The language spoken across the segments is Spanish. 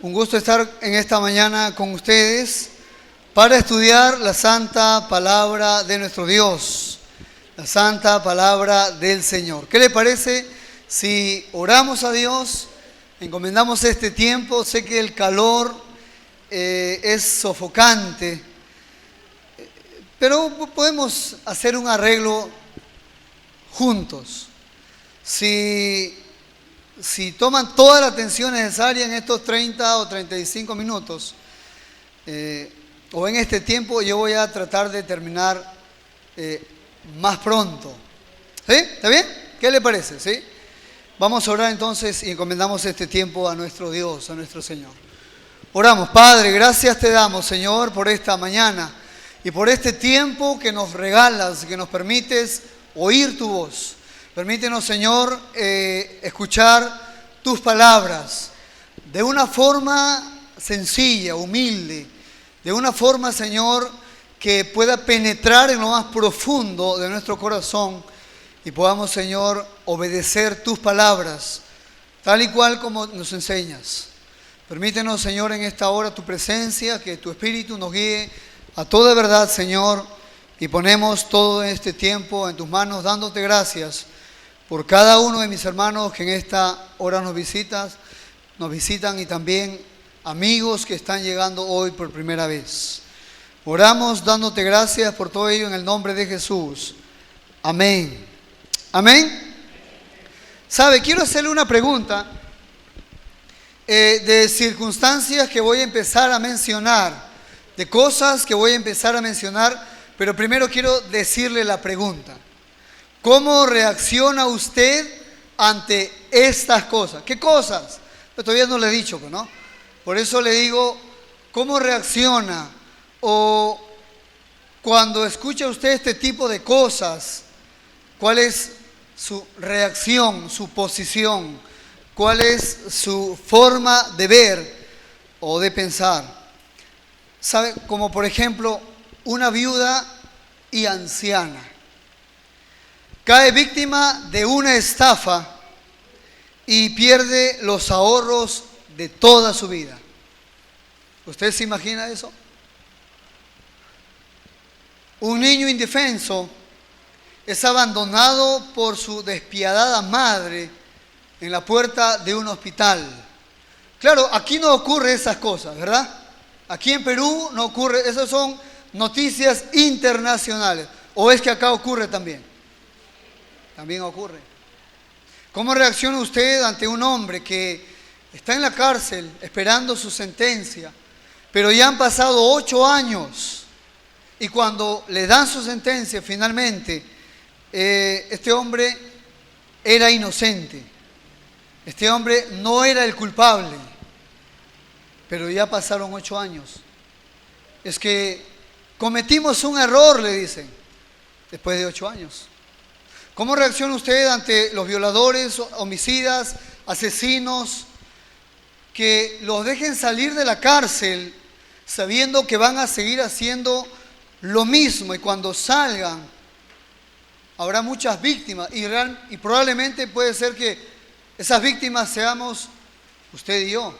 Un gusto estar en esta mañana con ustedes para estudiar la santa palabra de nuestro Dios, la santa palabra del Señor. ¿Qué le parece si oramos a Dios, encomendamos este tiempo? Sé que el calor es sofocante, pero podemos hacer un arreglo juntos. Si toman toda la atención necesaria en estos 30 o 35 minutos, o en este tiempo, yo voy a tratar de terminar más pronto. ¿Sí? ¿Está bien? ¿Qué le parece? ¿Sí? Vamos a orar entonces y encomendamos este tiempo a nuestro Dios, a nuestro Señor. Oramos. Padre, gracias te damos, Señor, por esta mañana y por este tiempo que nos regalas, que nos permites oír tu voz. Permítenos, Señor, escuchar tus palabras de una forma sencilla, humilde, de una forma, Señor, que pueda penetrar en lo más profundo de nuestro corazón y podamos, Señor, obedecer tus palabras, tal y cual como nos enseñas. Permítenos, Señor, en esta hora tu presencia, que tu Espíritu nos guíe a toda verdad, Señor, y ponemos todo este tiempo en tus manos, dándote gracias por cada uno de mis hermanos que en esta hora nos visitan y también amigos que están llegando hoy por primera vez. Oramos dándote gracias por todo ello en el nombre de Jesús. Amén. Amén. ¿Sabe? Quiero hacerle una pregunta de circunstancias que voy a empezar a mencionar, de cosas que voy a empezar a mencionar, pero primero quiero decirle la pregunta. ¿Cómo reacciona usted ante estas cosas? ¿Qué cosas? Yo todavía no le he dicho, ¿no? Por eso le digo, ¿cómo reacciona? O cuando escucha usted este tipo de cosas, ¿cuál es su reacción, su posición? ¿Cuál es su forma de ver o de pensar? ¿Sabe? Como por ejemplo, una viuda y anciana cae víctima de una estafa y pierde los ahorros de toda su vida. ¿Usted se imagina eso? Un niño indefenso es abandonado por su despiadada madre en la puerta de un hospital. Claro, aquí no ocurre esas cosas, ¿verdad? Aquí en Perú no ocurre, esas son noticias internacionales. ¿O es que acá ocurre también? También ocurre. ¿Cómo reacciona usted ante un hombre que está en la cárcel esperando su sentencia, pero ya han pasado 8 años y cuando le dan su sentencia finalmente, este hombre era inocente, este hombre no era el culpable, pero ya pasaron 8 años? Es que cometimos un error, le dicen, después de 8 años. ¿Cómo reacciona usted ante los violadores, homicidas, asesinos, que los dejen salir de la cárcel sabiendo que van a seguir haciendo lo mismo y cuando salgan habrá muchas víctimas y probablemente puede ser que esas víctimas seamos usted y yo?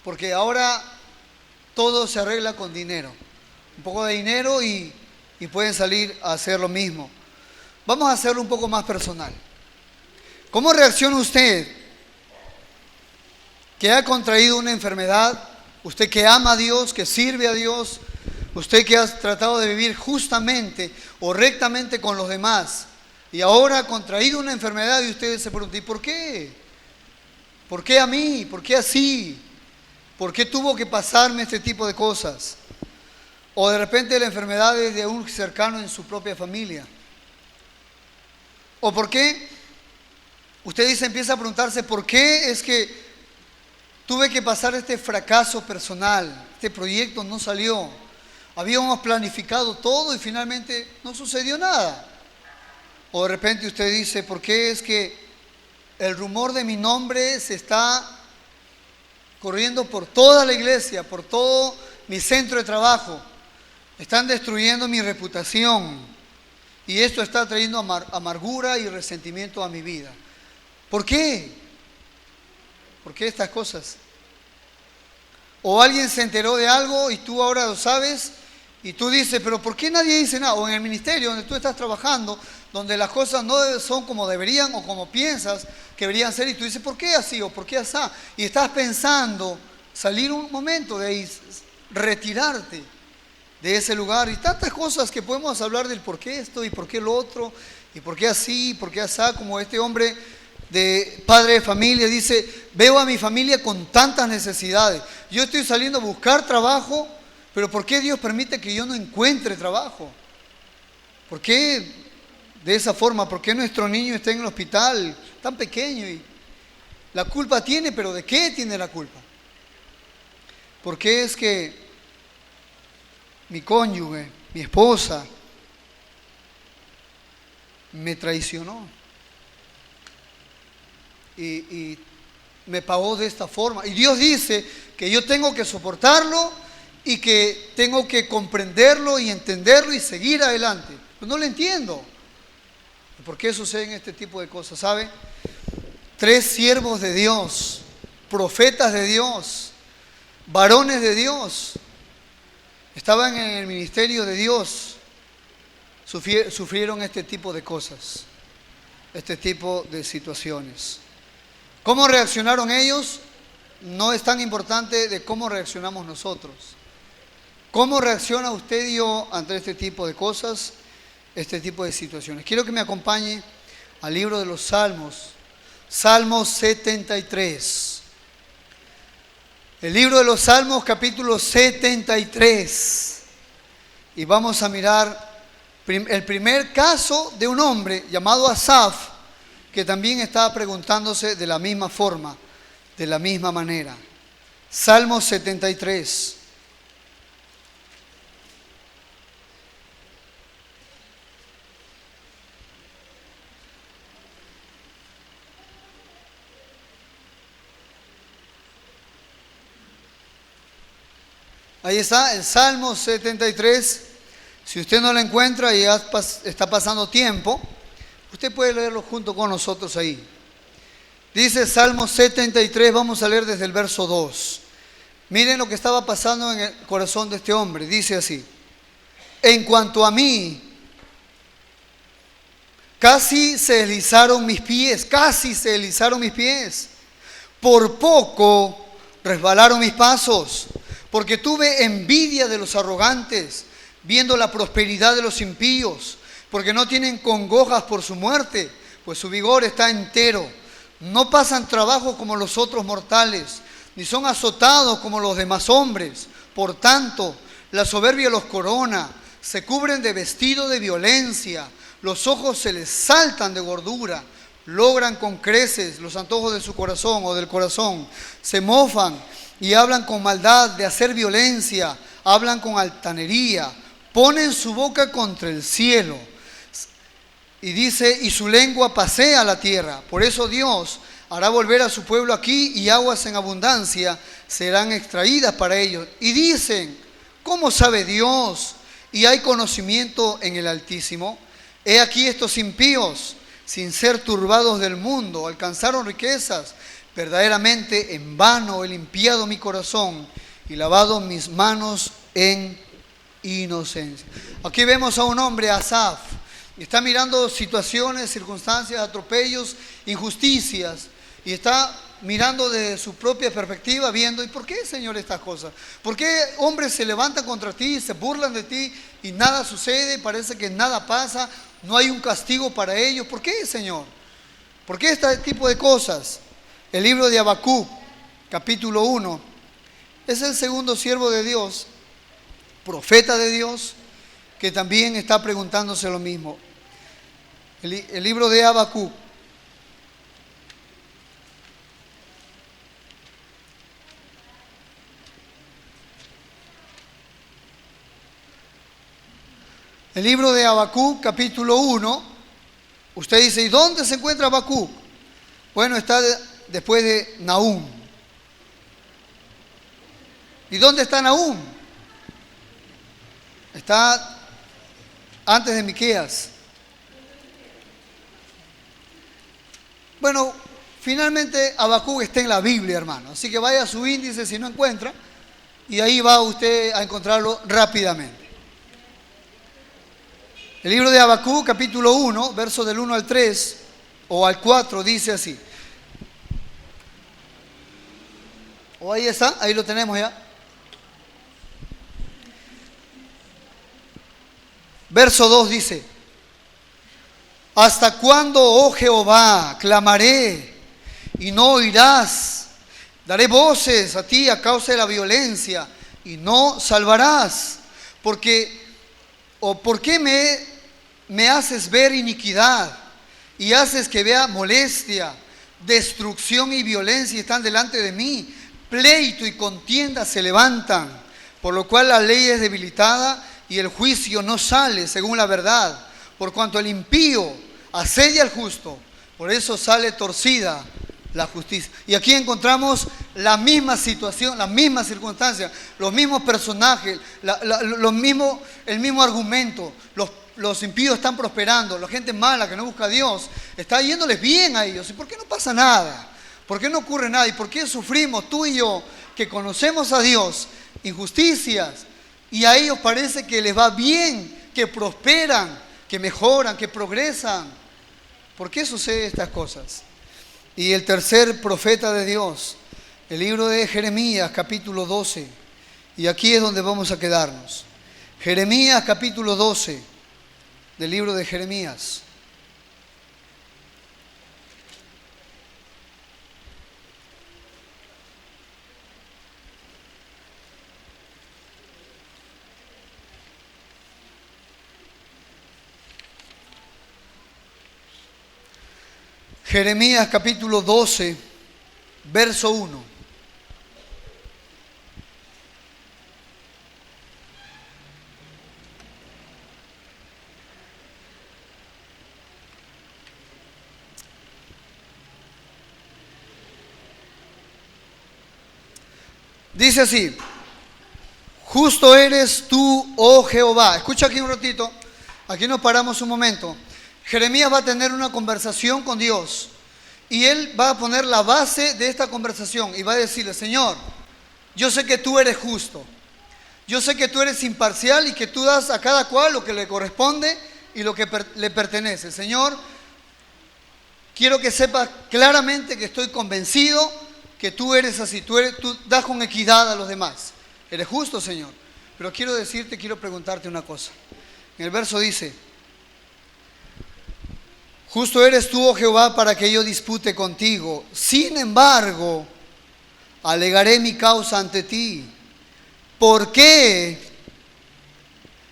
Porque ahora todo se arregla con dinero, un poco de dinero y pueden salir a hacer lo mismo. Vamos a hacerlo un poco más personal. ¿Cómo reacciona usted que ha contraído una enfermedad? Usted que ama a Dios, que sirve a Dios, usted que ha tratado de vivir justamente o rectamente con los demás y ahora ha contraído una enfermedad y usted se pregunta, ¿y por qué? ¿Por qué a mí? ¿Por qué así? ¿Por qué tuvo que pasarme este tipo de cosas? O de repente la enfermedad es de un cercano en su propia familia. ¿O por qué? Usted empieza a preguntarse, ¿por qué es que tuve que pasar este fracaso personal? Este proyecto no salió. Habíamos planificado todo y finalmente no sucedió nada. O de repente usted dice, ¿por qué es que el rumor de mi nombre se está corriendo por toda la iglesia, por todo mi centro de trabajo? Están destruyendo mi reputación. Y esto está trayendo amargura y resentimiento a mi vida. ¿Por qué? ¿Por qué estas cosas? O alguien se enteró de algo y tú ahora lo sabes y tú dices, pero ¿por qué nadie dice nada? O en el ministerio donde tú estás trabajando, donde las cosas no son como deberían o como piensas que deberían ser y tú dices, ¿por qué así o por qué así? Y estás pensando salir un momento de ahí, retirarte de ese lugar y tantas cosas que podemos hablar del por qué esto y por qué lo otro y por qué así, por qué así, como este hombre de padre de familia dice, veo a mi familia con tantas necesidades, yo estoy saliendo a buscar trabajo, pero ¿por qué Dios permite que yo no encuentre trabajo? ¿Por qué de esa forma? ¿Por qué nuestro niño está en el hospital tan pequeño y la culpa tiene, pero ¿de qué tiene la culpa? ¿Por qué es que mi cónyuge, mi esposa, me traicionó y me pagó de esta forma? Y Dios dice que yo tengo que soportarlo y que tengo que comprenderlo y entenderlo y seguir adelante. Pues no lo entiendo. ¿Por qué suceden este tipo de cosas? ¿Sabe? 3 siervos de Dios, profetas de Dios, varones de Dios, estaban en el ministerio de Dios, sufrieron este tipo de cosas, este tipo de situaciones. ¿Cómo reaccionaron ellos? No es tan importante de cómo reaccionamos nosotros. ¿Cómo reacciona usted y yo ante este tipo de cosas, este tipo de situaciones? Quiero que me acompañe al libro de los Salmos, Salmo 73. El libro de los Salmos, capítulo 73. Y vamos a mirar el primer caso de un hombre llamado Asaf, que también estaba preguntándose de la misma forma, de la misma manera. Salmo 73. Ahí está, el Salmo 73. Si usted no lo encuentra y ya está pasando tiempo, usted puede leerlo junto con nosotros ahí. Dice Salmo 73, vamos a leer desde el verso 2. Miren lo que estaba pasando en el corazón de este hombre. Dice así: en cuanto a mí, casi se deslizaron mis pies, por poco resbalaron mis pasos, porque tuve envidia de los arrogantes, viendo la prosperidad de los impíos, porque no tienen congojas por su muerte, pues su vigor está entero. No pasan trabajo como los otros mortales, ni son azotados como los demás hombres. Por tanto, la soberbia los corona, se cubren de vestido de violencia, los ojos se les saltan de gordura, logran con creces los antojos de su corazón o del corazón, se mofan y hablan con maldad de hacer violencia, hablan con altanería, ponen su boca contra el cielo. Y dice, y su lengua pasea la tierra. Por eso Dios hará volver a su pueblo aquí, y aguas en abundancia serán extraídas para ellos. Y dicen, ¿cómo sabe Dios? Y hay conocimiento en el Altísimo. He aquí estos impíos, sin ser turbados del mundo, alcanzaron riquezas. Verdaderamente en vano he limpiado mi corazón y lavado mis manos en inocencia. Aquí vemos a un hombre, Asaf, y está mirando situaciones, circunstancias, atropellos, injusticias, y está mirando desde su propia perspectiva, viendo, ¿y por qué, Señor, estas cosas? ¿Por qué hombres se levantan contra ti, se burlan de ti y nada sucede? Parece que nada pasa, no hay un castigo para ellos. ¿Por qué, Señor? ¿Por qué este tipo de cosas? El libro de Habacuc, capítulo 1, es el segundo siervo de Dios, profeta de Dios, que también está preguntándose lo mismo. El libro de Habacuc. El libro de Habacuc, capítulo 1. Usted dice, ¿y dónde se encuentra Habacuc? Bueno, está después de Nahum. ¿Y dónde está Nahum? Está antes de Miqueas. Bueno, finalmente Habacuc está en la Biblia, hermano. Así que vaya a su índice si no encuentra. y ahí va usted a encontrarlo rápidamente. El libro de Habacuc, capítulo 1, versos del 1 al 3 o al 4, dice así. O ahí está, ahí lo tenemos ya. Verso 2 dice: ¿hasta cuándo, oh Jehová, clamaré y no oirás? Daré voces a ti a causa de la violencia y no salvarás. ¿Por qué me haces ver iniquidad y haces que vea molestia? Destrucción y violencia están delante de mí. Pleito y contienda se levantan, por lo cual la ley es debilitada y el juicio no sale según la verdad. Por cuanto el impío asedia al justo, por eso sale torcida la justicia. Y aquí encontramos la misma situación, la misma circunstancia, los mismos personajes, el mismo argumento. Los impíos están prosperando, la gente mala que no busca a Dios, está yéndoles bien a ellos. ¿Y por qué no pasa nada? ¿Por qué no ocurre nada? ¿Y por qué sufrimos tú y yo, que conocemos a Dios, injusticias? Y a ellos parece que les va bien, que prosperan, que mejoran, que progresan. ¿Por qué suceden estas cosas? Y el tercer profeta de Dios, el libro de Jeremías, capítulo 12. Y aquí es donde vamos a quedarnos. Jeremías, capítulo 12, del libro de Jeremías. Jeremías capítulo 12, verso 1. Dice así: justo eres tú, oh Jehová. Escucha aquí un ratito, aquí nos paramos un momento. Jeremías va a tener una conversación con Dios y él va a poner la base de esta conversación y va a decirle: Señor, yo sé que tú eres justo, yo sé que tú eres imparcial y que tú das a cada cual lo que le corresponde y lo que le pertenece. Señor, quiero que sepas claramente que estoy convencido que tú eres así, tú das con equidad a los demás. Eres justo, Señor. Pero quiero preguntarte una cosa. En el verso dice: justo eres tú, oh Jehová, para que yo dispute contigo. Sin embargo, alegaré mi causa ante ti. ¿Por qué?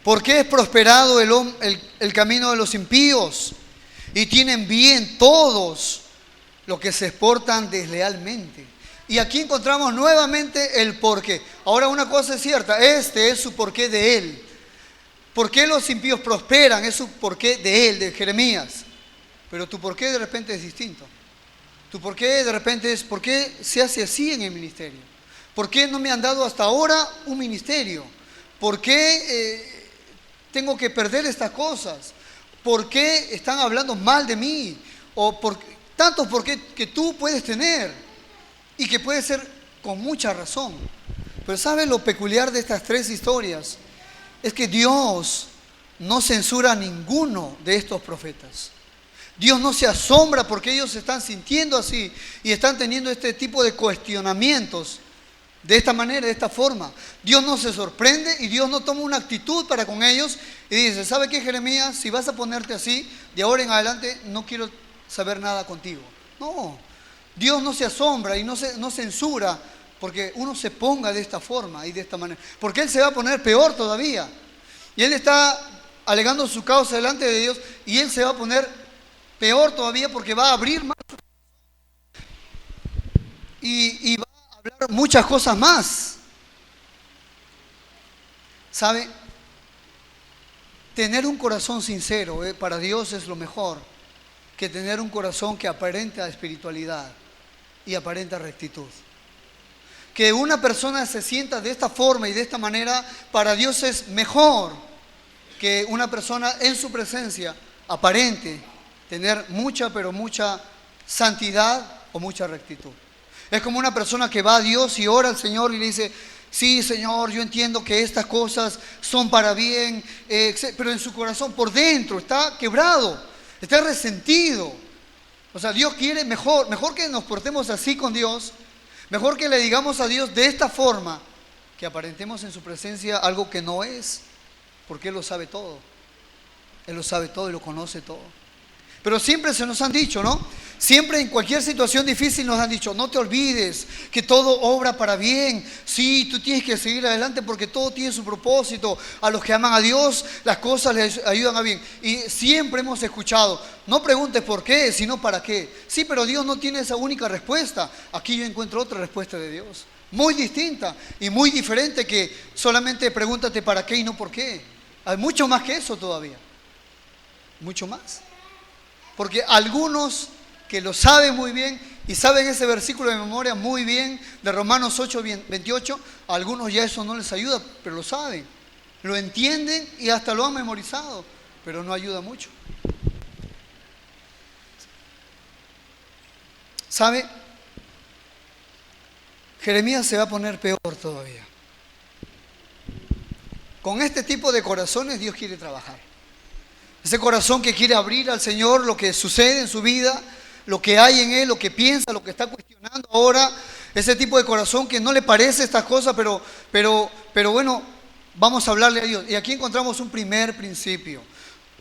¿Por qué es prosperado el camino de los impíos? Y tienen bien todos los que se exportan deslealmente. Y aquí encontramos nuevamente el porqué. Ahora, una cosa es cierta, este es su porqué de él. ¿Por qué los impíos prosperan? Es su porqué de él, de Jeremías. Pero tu porqué de repente es distinto. Tu porqué de repente es: ¿por qué se hace así en el ministerio? ¿Por qué no me han dado hasta ahora un ministerio? ¿Por qué tengo que perder estas cosas? ¿Por qué están hablando mal de mí? O tantos por qué que tú puedes tener y que puede ser con mucha razón. Pero ¿sabes lo peculiar de estas tres historias? Es que Dios no censura a ninguno de estos profetas. Dios no se asombra porque ellos se están sintiendo así y están teniendo este tipo de cuestionamientos de esta manera, de esta forma. Dios no se sorprende y Dios no toma una actitud para con ellos y dice: ¿sabe qué, Jeremías? Si vas a ponerte así, de ahora en adelante no quiero saber nada contigo. No, Dios no se asombra y no censura porque uno se ponga de esta forma y de esta manera, porque Él se va a poner peor todavía. Y Él está alegando su causa delante de Dios y Él se va a poner peor todavía porque va a abrir más y va a hablar muchas cosas más. ¿Sabe? Tener un corazón sincero para Dios es lo mejor que tener un corazón que aparenta espiritualidad y aparenta rectitud. Que una persona se sienta de esta forma y de esta manera para Dios es mejor que una persona en su presencia aparente tener mucha, pero mucha santidad o mucha rectitud. Es como una persona que va a Dios y ora al Señor y le dice: sí, Señor, yo entiendo que estas cosas son para bien, pero en su corazón por dentro está quebrado, está resentido. O sea, Dios quiere mejor que nos portemos así con Dios, mejor que le digamos a Dios de esta forma, que aparentemos en su presencia algo que no es, porque Él lo sabe todo. Él lo sabe todo y lo conoce todo. Pero siempre se nos han dicho, ¿no? Siempre en cualquier situación difícil nos han dicho, no te olvides que todo obra para bien. Sí, tú tienes que seguir adelante porque todo tiene su propósito. A los que aman a Dios, las cosas les ayudan a bien. Y siempre hemos escuchado, no preguntes por qué, sino para qué. Sí, pero Dios no tiene esa única respuesta. Aquí yo encuentro otra respuesta de Dios, muy distinta y muy diferente, que solamente pregúntate para qué y no por qué. Hay mucho más que eso todavía. Mucho más. Porque algunos que lo saben muy bien y saben ese versículo de memoria muy bien de Romanos 8:28, a algunos ya eso no les ayuda, pero lo saben, lo entienden y hasta lo han memorizado, pero no ayuda mucho. ¿Sabe? Jeremías se va a poner peor todavía. Con este tipo de corazones Dios quiere trabajar. Ese corazón que quiere abrir al Señor lo que sucede en su vida, lo que hay en Él, lo que piensa, lo que está cuestionando ahora. Ese tipo de corazón que no le parece estas cosas, pero bueno, vamos a hablarle a Dios. Y aquí encontramos un primer principio.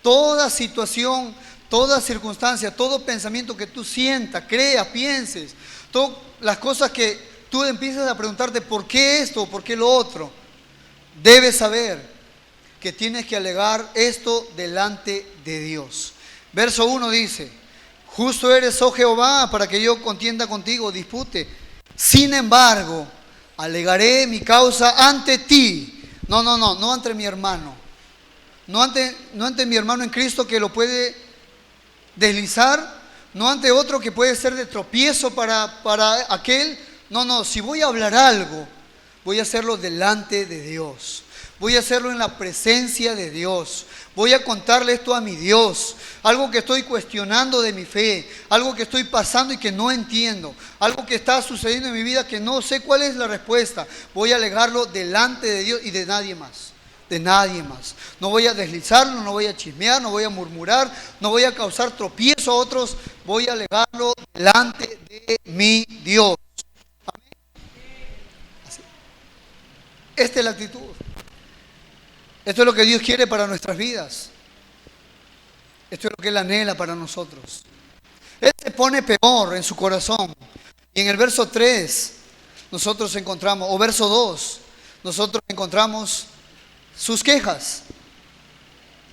Toda situación, toda circunstancia, todo pensamiento que tú sientas, creas, pienses, todas las cosas que tú empiezas a preguntarte por qué esto, por qué lo otro, debes saber que tienes que alegar esto delante de Dios. Verso 1 dice, justo eres, oh Jehová, para que yo contienda contigo, dispute. Sin embargo, alegaré mi causa ante ti. No ante mi hermano. No ante mi hermano en Cristo, que lo puede deslizar. No ante otro que puede ser de tropiezo para aquel. No, si voy a hablar algo, voy a hacerlo delante de Dios. Voy a hacerlo en la presencia de Dios. Voy a contarle esto a mi Dios. Algo que estoy cuestionando de mi fe. Algo que estoy pasando y que no entiendo. Algo que está sucediendo en mi vida que no sé cuál es la respuesta. Voy a alegarlo delante de Dios y de nadie más. De nadie más. No voy a deslizarlo, no voy a chismear, no voy a murmurar, no voy a causar tropiezo a otros. Voy a alegarlo delante de mi Dios. Amén. Así. Esta es la actitud. Esto es lo que Dios quiere para nuestras vidas. Esto es lo que Él anhela para nosotros. Él se pone peor en su corazón. Y en el verso 3 nosotros encontramos, o verso 2, nosotros encontramos sus quejas.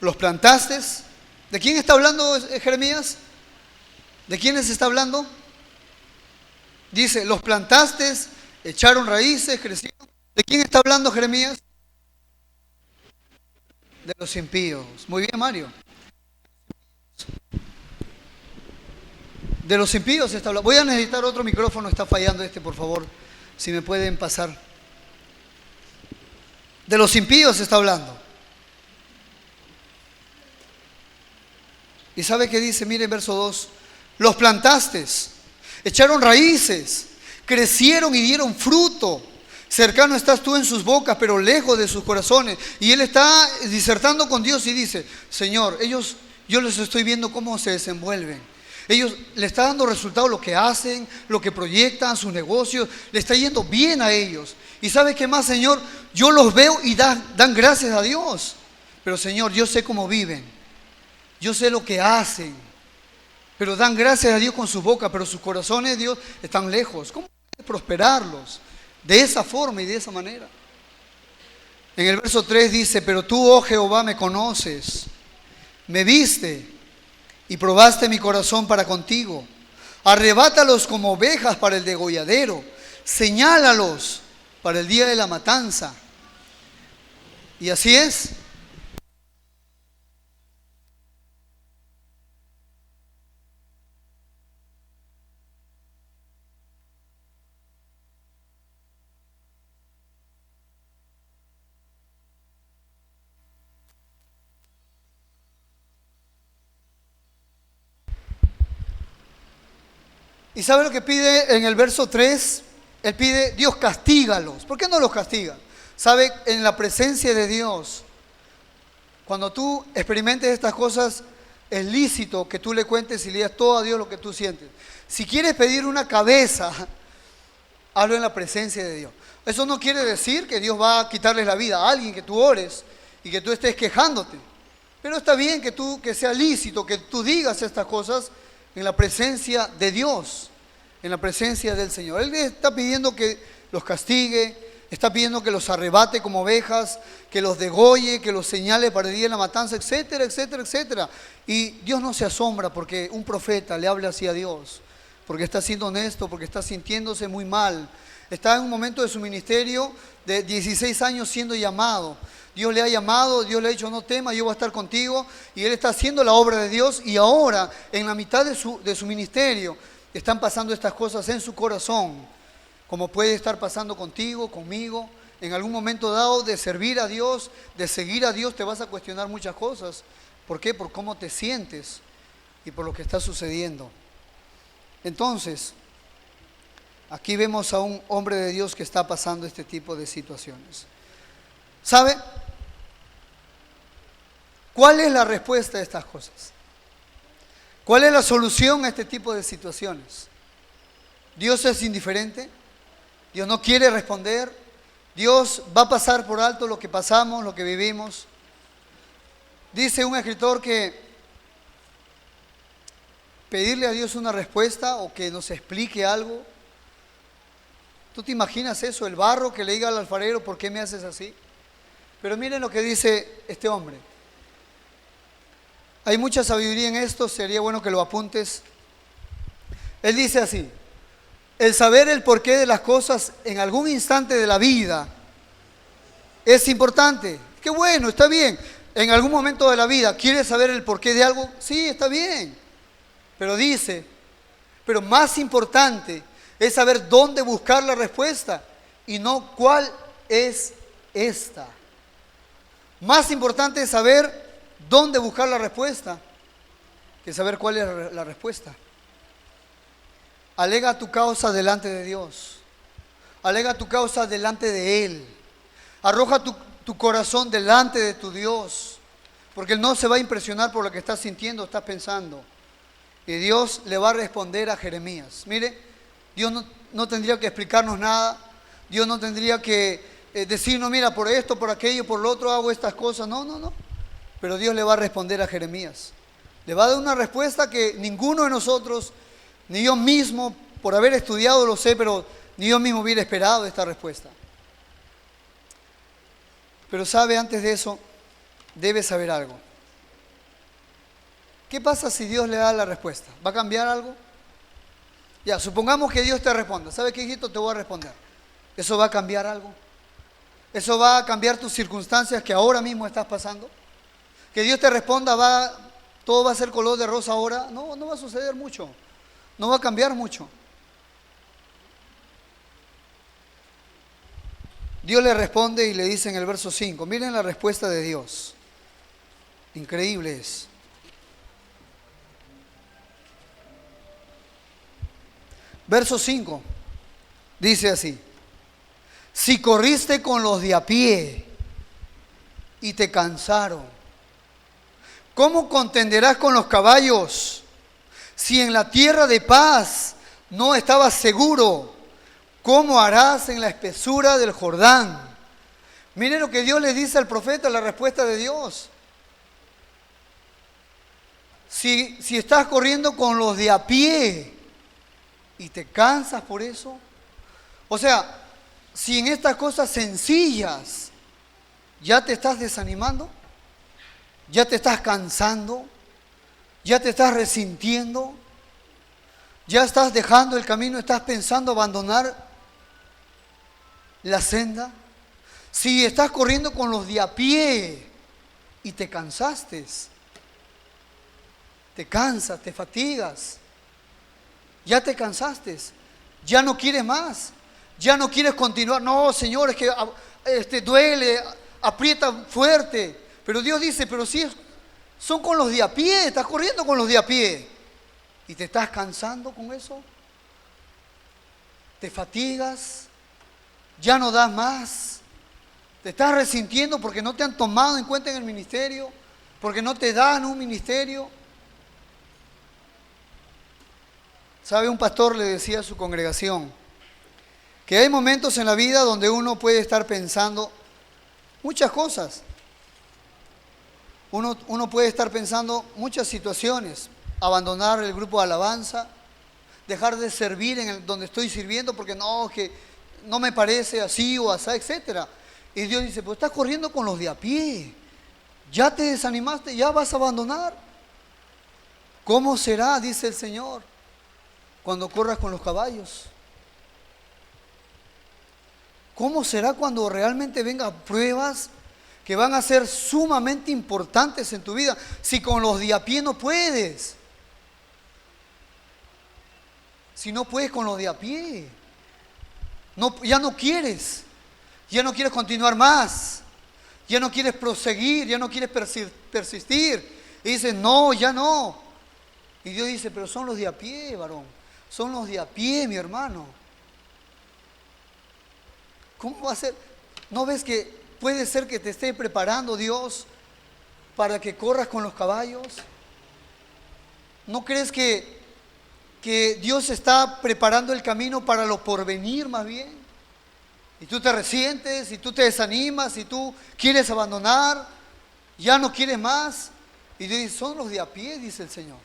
Los plantaste. ¿De quién está hablando Jeremías? ¿De quiénes está hablando? Dice, los plantaste, echaron raíces, crecieron. ¿De quién está hablando Jeremías? De los impíos. Muy bien, Mario. De los impíos está hablando. Voy a necesitar otro micrófono, está fallando este, por favor. Si me pueden pasar. De los impíos está hablando. ¿Y sabe qué dice? Mire verso 2. Los plantaste, echaron raíces, crecieron y dieron fruto. Cercano estás tú en sus bocas, pero lejos de sus corazones. Y él está disertando con Dios y dice, Señor, yo les estoy viendo cómo se desenvuelven. Ellos le está dando resultado lo que hacen, lo que proyectan, sus negocios. Le está yendo bien a ellos. Y ¿sabes qué más, Señor? Yo los veo y dan gracias a Dios. Pero, Señor, yo sé cómo viven. Yo sé lo que hacen. Pero dan gracias a Dios con sus bocas, pero sus corazones, Dios, están lejos. ¿Cómo puedes prosperarlos? De esa forma y de esa manera. En el verso 3 dice, pero tú, oh Jehová, me conoces, me viste y probaste mi corazón para contigo. Arrebátalos como ovejas para el degolladero, señálalos para el día de la matanza. Y así es. ¿Y sabe lo que pide en el verso 3? Él pide, Dios castígalos. ¿Por qué no los castiga? ¿Sabe? En la presencia de Dios, cuando tú experimentes estas cosas, es lícito que tú le cuentes y le digas todo a Dios lo que tú sientes. Si quieres pedir una cabeza, hazlo en la presencia de Dios. Eso no quiere decir que Dios va a quitarles la vida a alguien, que tú ores y que tú estés quejándote. Pero está bien que sea lícito, que tú digas estas cosas en la presencia de Dios, en la presencia del Señor. Él está pidiendo que los castigue, está pidiendo que los arrebate como ovejas, que los degolle, que los señale para el día de la matanza, etcétera, etcétera, etcétera. Y Dios no se asombra porque un profeta le hable así a Dios, porque está siendo honesto, porque está sintiéndose muy mal. Está en un momento de su ministerio de 16 años siendo llamado. Dios le ha llamado, Dios le ha dicho no temas, yo voy a estar contigo. Y él está haciendo la obra de Dios y ahora en la mitad de su ministerio están pasando estas cosas en su corazón. Como puede estar pasando contigo, conmigo. En algún momento dado de servir a Dios, de seguir a Dios, te vas a cuestionar muchas cosas. ¿Por qué? Por cómo te sientes y por lo que está sucediendo. Entonces, aquí vemos a un hombre de Dios que está pasando este tipo de situaciones. ¿Sabe? ¿Cuál es la respuesta a estas cosas? ¿Cuál es la solución a este tipo de situaciones? ¿Dios es indiferente? ¿Dios no quiere responder? ¿Dios va a pasar por alto lo que pasamos, lo que vivimos? Dice un escritor que pedirle a Dios una respuesta o que nos explique algo. ¿Tú te imaginas eso? El barro que le diga al alfarero, ¿por qué me haces así? Pero miren lo que dice este hombre. Hay mucha sabiduría en esto, sería bueno que lo apuntes. Él dice así: el saber el porqué de las cosas en algún instante de la vida es importante. Qué bueno, está bien. En algún momento de la vida, ¿quieres saber el porqué de algo? Sí, está bien. Pero dice, pero más importante es saber dónde buscar la respuesta y no cuál es esta. Más importante es saber dónde buscar la respuesta que saber cuál es la respuesta. Alega tu causa delante de Dios. Alega tu causa delante de Él. Arroja tu corazón delante de tu Dios, porque Él no se va a impresionar por lo que estás sintiendo, estás pensando. Y Dios le va a responder a Jeremías. Mire, Dios no tendría que explicarnos nada. Dios no tendría que decirnos, mira, por esto, por aquello, por lo otro hago estas cosas. No. Pero Dios le va a responder a Jeremías. Le va a dar una respuesta que ninguno de nosotros, ni yo mismo, por haber estudiado lo sé, pero ni yo mismo hubiera esperado esta respuesta. Pero sabe, antes de eso, debe saber algo. ¿Qué pasa si Dios le da la respuesta? ¿Va a cambiar algo? Ya, supongamos que Dios te responda. ¿Sabe qué, hijito? Te voy a responder. ¿Eso va a cambiar algo? ¿Eso va a cambiar tus circunstancias que ahora mismo estás pasando? Que Dios te responda, todo va a ser color de rosa ahora. No va a suceder mucho. No va a cambiar mucho. Dios le responde y le dice en el verso 5, miren la respuesta de Dios. Increíble es. Verso 5 dice así: si corriste con los de a pie y te cansaron, ¿cómo contenderás con los caballos? Si en la tierra de paz no estabas seguro, ¿cómo harás en la espesura del Jordán? Miren lo que Dios le dice al profeta, la respuesta de Dios. Si estás corriendo con los de a pie y te cansas por eso, o sea, si en estas cosas sencillas ya te estás desanimando, ya te estás cansando, ya te estás resintiendo, ya estás dejando el camino, estás pensando abandonar la senda. Si estás corriendo con los de a pie y te cansaste, te cansas, te fatigas, ya te cansaste, ya no quieres más, ya no quieres continuar. No, Señor, es que duele, aprieta fuerte. Pero Dios dice, pero si son con los de a pie, estás corriendo con los de a pie y te estás cansando con eso. te fatigas, ya no das más, te estás resintiendo porque no te han tomado en cuenta en el ministerio, porque no te dan un ministerio. ¿Sabe? Un pastor le decía a su congregación que hay momentos en la vida donde uno puede estar pensando muchas cosas. Uno puede estar pensando muchas situaciones, abandonar el grupo de alabanza, dejar de servir donde estoy sirviendo porque que no me parece así o así, etc. Y Dios dice, pues estás corriendo con los de a pie, ya te desanimaste, ya vas a abandonar. ¿Cómo será, dice el Señor, cuando corras con los caballos? ¿Cómo será cuando realmente vengan pruebas que van a ser sumamente importantes en tu vida? Si con los de a pie no puedes. Si no puedes con los de a pie. Ya no quieres continuar más. Ya no quieres proseguir, ya no quieres persistir. Y dices, no, ya no. Y Dios dice, pero son los de a pie, varón. Son los de a pie, mi hermano. ¿Cómo va a ser? ¿No ves que puede ser que te esté preparando Dios para que corras con los caballos? ¿No crees que Dios está preparando el camino para lo porvenir más bien? Y tú te resientes, y tú te desanimas, y tú quieres abandonar, ya no quieres más. Y Dios dice, son los de a pie, dice el Señor.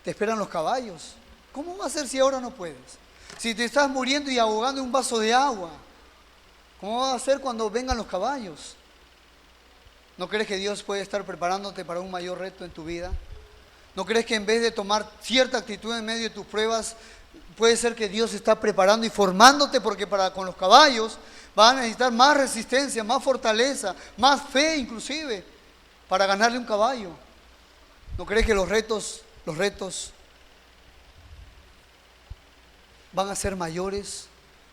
Te esperan los caballos. ¿Cómo va a ser si ahora no puedes? Si te estás muriendo y ahogando en un vaso de agua, ¿cómo va a ser cuando vengan los caballos? ¿No crees que Dios puede estar preparándote para un mayor reto en tu vida? ¿No crees que en vez de tomar cierta actitud en medio de tus pruebas, puede ser que Dios está preparando y formándote? Porque con los caballos van a necesitar más resistencia, más fortaleza, más fe inclusive, para ganarle un caballo. ¿No crees que los retos van a ser mayores?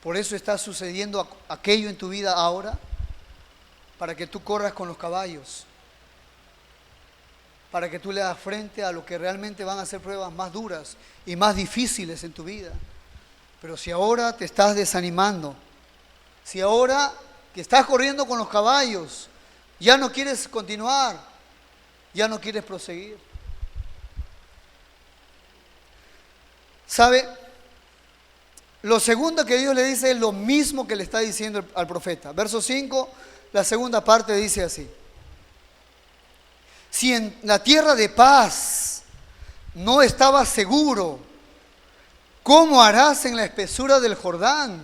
Por eso está sucediendo aquello en tu vida ahora, para que tú corras con los caballos, para que tú le das frente a lo que realmente van a ser pruebas más duras y más difíciles en tu vida. Pero si ahora te estás desanimando, si ahora que estás corriendo con los caballos, ya no quieres continuar, ya no quieres proseguir. ¿Sabe? Lo segundo que Dios le dice es lo mismo que le está diciendo al profeta. Verso 5, la segunda parte dice así: si en la tierra de paz no estabas seguro, ¿cómo harás en la espesura del Jordán?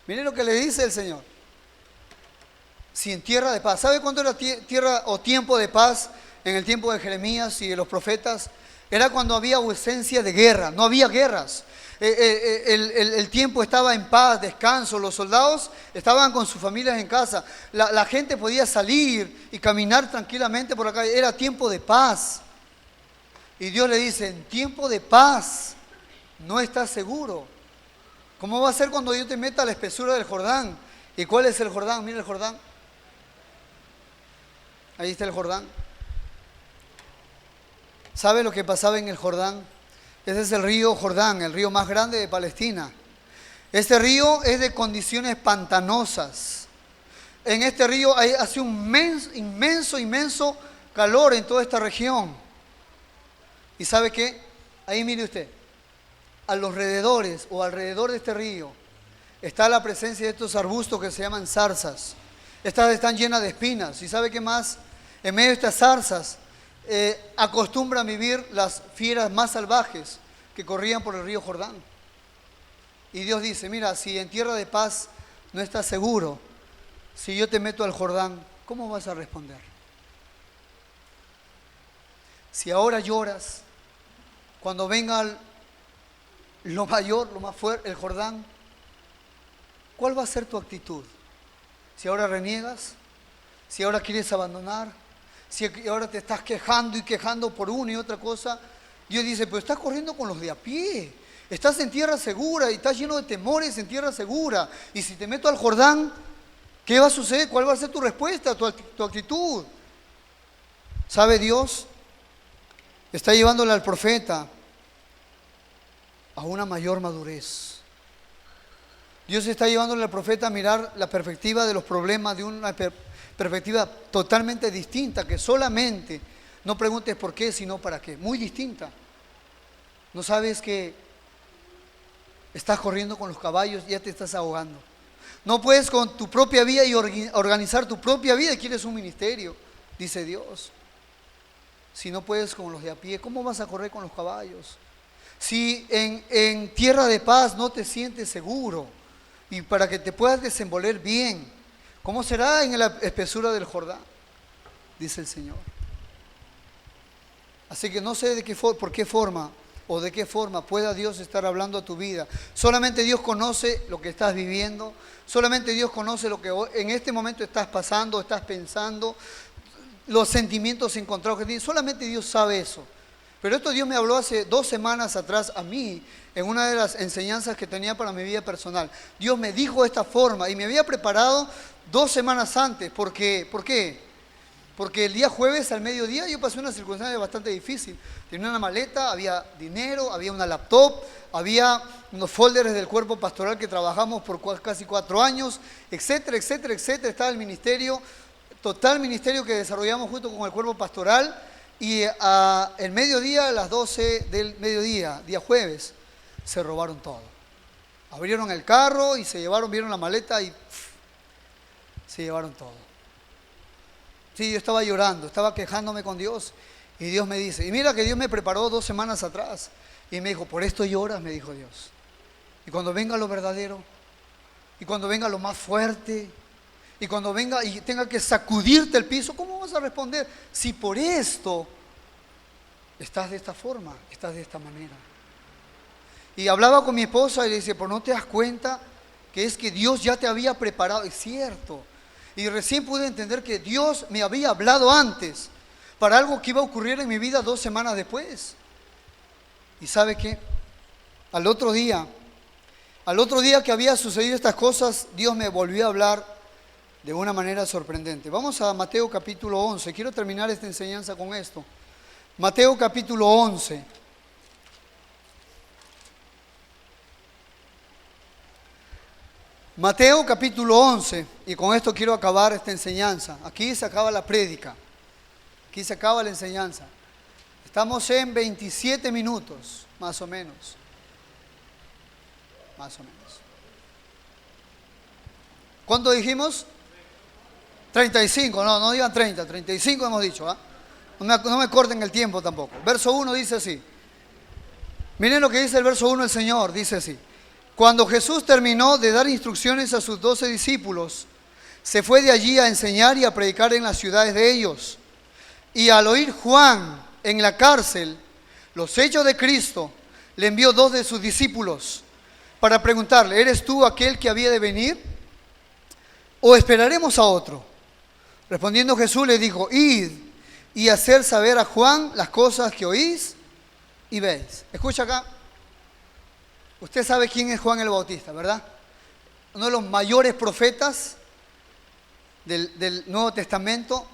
Miren lo que le dice el Señor. Si en tierra de paz. ¿Sabe cuándo era tierra o tiempo de paz en el tiempo de Jeremías y de los profetas? Era cuando había ausencia de guerra, no había guerras. El tiempo estaba en paz, descanso, los soldados estaban con sus familias en casa, la gente podía salir y caminar tranquilamente por la calle, era tiempo de paz. Y Dios le dice, en tiempo de paz no estás seguro. ¿Cómo va a ser cuando yo te meta a la espesura del Jordán? ¿Y cuál es el Jordán? Mira el Jordán. Ahí está el Jordán. ¿Sabe lo que pasaba en el Jordán? Ese es el río Jordán, el río más grande de Palestina. Este río es de condiciones pantanosas. En este río hace un inmenso calor en toda esta región. ¿Y sabe qué? Ahí mire usted, a los alrededores o alrededor de este río está la presencia de estos arbustos que se llaman zarzas. Estas están llenas de espinas. ¿Y sabe qué más? En medio de estas zarzas acostumbran vivir las fieras más salvajes que corrían por el río Jordán. Y Dios dice, mira, si en tierra de paz no estás seguro, si yo te meto al Jordán, ¿cómo vas a responder? Si ahora lloras, cuando venga lo mayor, lo más fuerte, el Jordán, ¿cuál va a ser tu actitud? Si ahora reniegas, si ahora quieres abandonar, si ahora te estás quejando y quejando por una y otra cosa, Dios dice, pero estás corriendo con los de a pie, estás en tierra segura y estás lleno de temores en tierra segura. Y si te meto al Jordán, ¿qué va a suceder? ¿Cuál va a ser tu respuesta, tu actitud? ¿Sabe? Dios está llevándole al profeta a una mayor madurez. Dios está llevándole al profeta a mirar la perspectiva de los problemas de una perspectiva totalmente distinta, que solamente no preguntes por qué, sino para qué. Muy distinta. No sabes que estás corriendo con los caballos y ya te estás ahogando. No puedes con tu propia vida y organizar tu propia vida y quieres un ministerio, dice Dios. Si no puedes con los de a pie, ¿cómo vas a correr con los caballos? Si en tierra de paz no te sientes seguro y para que te puedas desenvolver bien, ¿cómo será en la espesura del Jordán? Dice el Señor. Así que no sé por qué forma o de qué forma pueda Dios estar hablando a tu vida. Solamente Dios conoce lo que estás viviendo, solamente Dios conoce lo que en este momento estás pasando, estás pensando, los sentimientos encontrados que tienes, solamente Dios sabe eso. Pero esto Dios me habló hace 2 semanas atrás a mí, en una de las enseñanzas que tenía para mi vida personal. Dios me dijo de esta forma y me había preparado 2 semanas antes. ¿Por qué? Porque el día jueves al mediodía yo pasé una circunstancia bastante difícil. Tenía una maleta, había dinero, había una laptop, había unos folders del cuerpo pastoral que trabajamos por casi 4 años, etcétera, etcétera, etcétera. Estaba el ministerio, total ministerio que desarrollamos junto con el cuerpo pastoral. Y el mediodía, a las 12 del mediodía, día jueves, se robaron todo. Abrieron el carro y se llevaron, vieron la maleta y se llevaron todo. Sí, yo estaba llorando, estaba quejándome con Dios y Dios me dice, y mira que Dios me preparó 2 semanas atrás y me dijo, por esto lloras, me dijo Dios. Y cuando venga lo verdadero, y cuando venga lo más fuerte, y cuando venga y tenga que sacudirte el piso, ¿cómo vas a responder? Si por esto estás de esta forma, estás de esta manera. Y hablaba con mi esposa y le dice, pero no te das cuenta que es que Dios ya te había preparado. Es cierto. Y recién pude entender que Dios me había hablado antes para algo que iba a ocurrir en mi vida 2 semanas después. ¿Y sabe qué? Al otro día que había sucedido estas cosas, Dios me volvió a hablar de una manera sorprendente. Vamos a Mateo capítulo 11. Quiero terminar esta enseñanza con esto. Mateo capítulo 11. Mateo capítulo 11, y con esto quiero acabar esta enseñanza. Aquí se acaba la prédica, aquí se acaba la enseñanza. Estamos en 27 minutos, más o menos. Más o menos. ¿Cuánto dijimos? 35, no digan 30, 35 hemos dicho, ¿ah? No me corten el tiempo tampoco. Verso 1 dice así. Miren lo que dice el verso 1 el Señor, dice así. Cuando Jesús terminó de dar instrucciones a sus 12 discípulos, se fue de allí a enseñar y a predicar en las ciudades de ellos. Y al oír Juan en la cárcel los hechos de Cristo, le envió 2 de sus discípulos para preguntarle, ¿eres tú aquel que había de venir? ¿O esperaremos a otro? Respondiendo Jesús le dijo, id y hacer saber a Juan las cosas que oís y veis. Escucha acá. Usted sabe quién es Juan el Bautista, ¿verdad? Uno de los mayores profetas del Nuevo Testamento.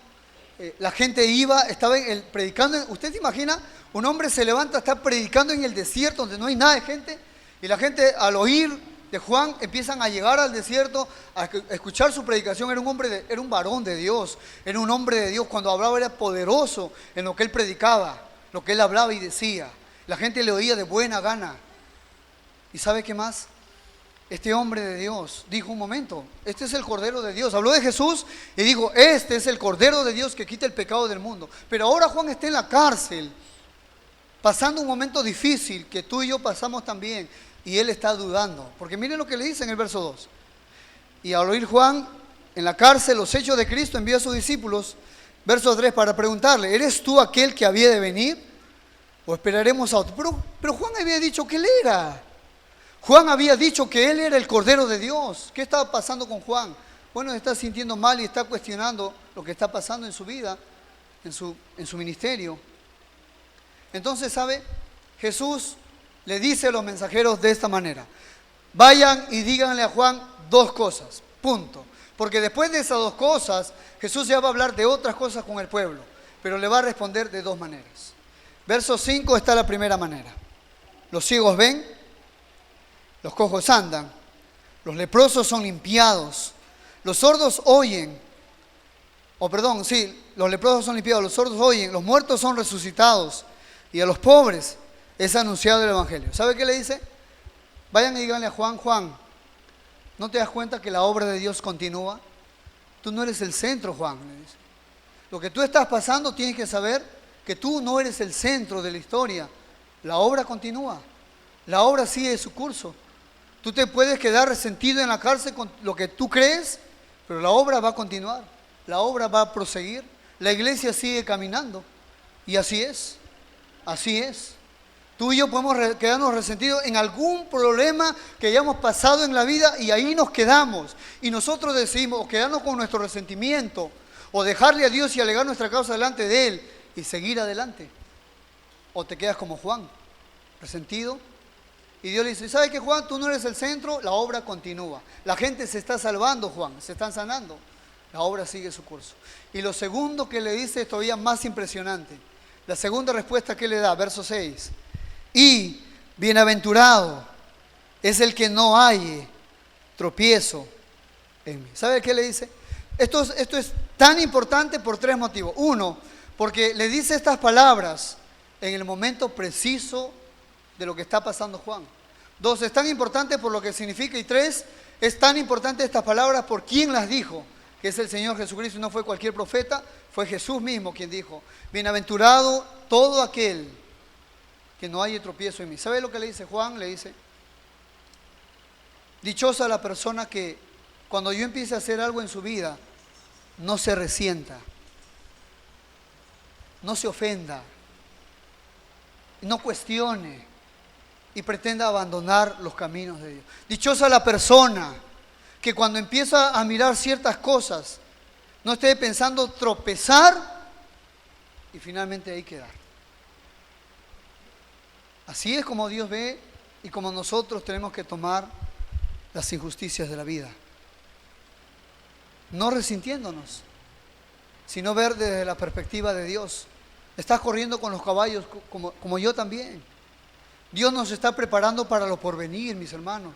La gente estaba predicando. ¿Usted se imagina? Un hombre se levanta, está predicando en el desierto donde no hay nada de gente. Y la gente al oír de Juan empiezan a llegar al desierto a escuchar su predicación. Era un varón de Dios, era un hombre de Dios. Cuando hablaba era poderoso en lo que él predicaba, lo que él hablaba y decía. La gente le oía de buena gana. ¿Y sabe qué más? Este hombre de Dios dijo un momento, este es el Cordero de Dios. Habló de Jesús y dijo, este es el Cordero de Dios que quita el pecado del mundo. Pero ahora Juan está en la cárcel, pasando un momento difícil que tú y yo pasamos también. Y él está dudando. Porque miren lo que le dice en el verso 2. Y al oír Juan en la cárcel los hechos de Cristo, envió a sus discípulos, verso 3, para preguntarle, ¿eres tú aquel que había de venir? ¿O esperaremos a otro? Pero Juan había dicho que él era. Juan había dicho que él era el Cordero de Dios. ¿Qué estaba pasando con Juan? Bueno, está sintiendo mal y está cuestionando lo que está pasando en su vida, en su ministerio. Entonces, ¿sabe? Jesús le dice a los mensajeros de esta manera, vayan y díganle a Juan 2 cosas, punto. Porque después de esas 2 cosas, Jesús ya va a hablar de otras cosas con el pueblo, pero le va a responder de 2 maneras. Verso 5 está la primera manera. Los ciegos ven, los cojos andan, los leprosos son limpiados, los sordos oyen, los leprosos son limpiados, los sordos oyen, los muertos son resucitados y a los pobres es anunciado el Evangelio. ¿Sabe qué le dice? Vayan y díganle a Juan, Juan, ¿no te das cuenta que la obra de Dios continúa? Tú no eres el centro, Juan, le dice. Lo que tú estás pasando tienes que saber que tú no eres el centro de la historia. La obra continúa, la obra sigue su curso. Tú te puedes quedar resentido en la cárcel con lo que tú crees, pero la obra va a continuar, la obra va a proseguir, la iglesia sigue caminando. Y así es, así es. Tú y yo podemos quedarnos resentidos en algún problema que hayamos pasado en la vida y ahí nos quedamos. Y nosotros decidimos o quedarnos con nuestro resentimiento o dejarle a Dios y alegar nuestra causa delante de Él y seguir adelante. O te quedas como Juan, resentido. Y Dios le dice, ¿sabes qué, Juan? Tú no eres el centro, la obra continúa. La gente se está salvando, Juan, se están sanando. La obra sigue su curso. Y lo segundo que le dice es todavía más impresionante. La segunda respuesta que le da, verso 6. Y bienaventurado es el que no halle tropiezo en mí. ¿Sabe qué le dice? Esto es tan importante por 3 motivos. 1, porque le dice estas palabras en el momento preciso de lo que está pasando Juan. 2, es tan importante por lo que significa. Y 3, es tan importante estas palabras por quién las dijo, que es el Señor Jesucristo. No fue cualquier profeta, fue Jesús mismo quien dijo, bienaventurado todo aquel que no haya tropiezo en mí. ¿Sabe lo que le dice Juan? Le dice, dichosa la persona que cuando yo empiece a hacer algo en su vida, no se resienta, no se ofenda, no cuestione y pretenda abandonar los caminos de Dios. Dichosa la persona que cuando empieza a mirar ciertas cosas, no esté pensando tropezar y finalmente ahí quedar. Así es como Dios ve y como nosotros tenemos que tomar las injusticias de la vida. No resintiéndonos, sino ver desde la perspectiva de Dios. Estás corriendo con los caballos como yo también. Dios nos está preparando para lo porvenir, mis hermanos.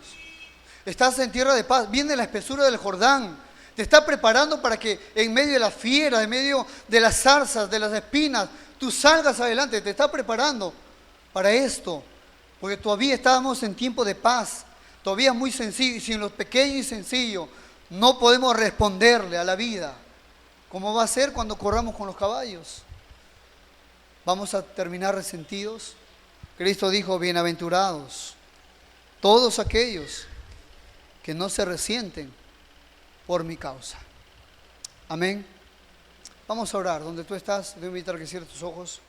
Estás en tierra de paz, viene la espesura del Jordán. Te está preparando para que en medio de las fieras, en medio de las zarzas, de las espinas, tú salgas adelante. Te está preparando para esto, porque todavía estábamos en tiempo de paz, todavía muy sencillo, y si en lo pequeño y sencillo no podemos responderle a la vida, ¿cómo va a ser cuando corramos con los caballos? ¿Vamos a terminar resentidos? Cristo dijo, bienaventurados todos aquellos que no se resienten por mi causa. Amén. Vamos a orar. Donde tú estás, te voy a invitar a que cierres tus ojos.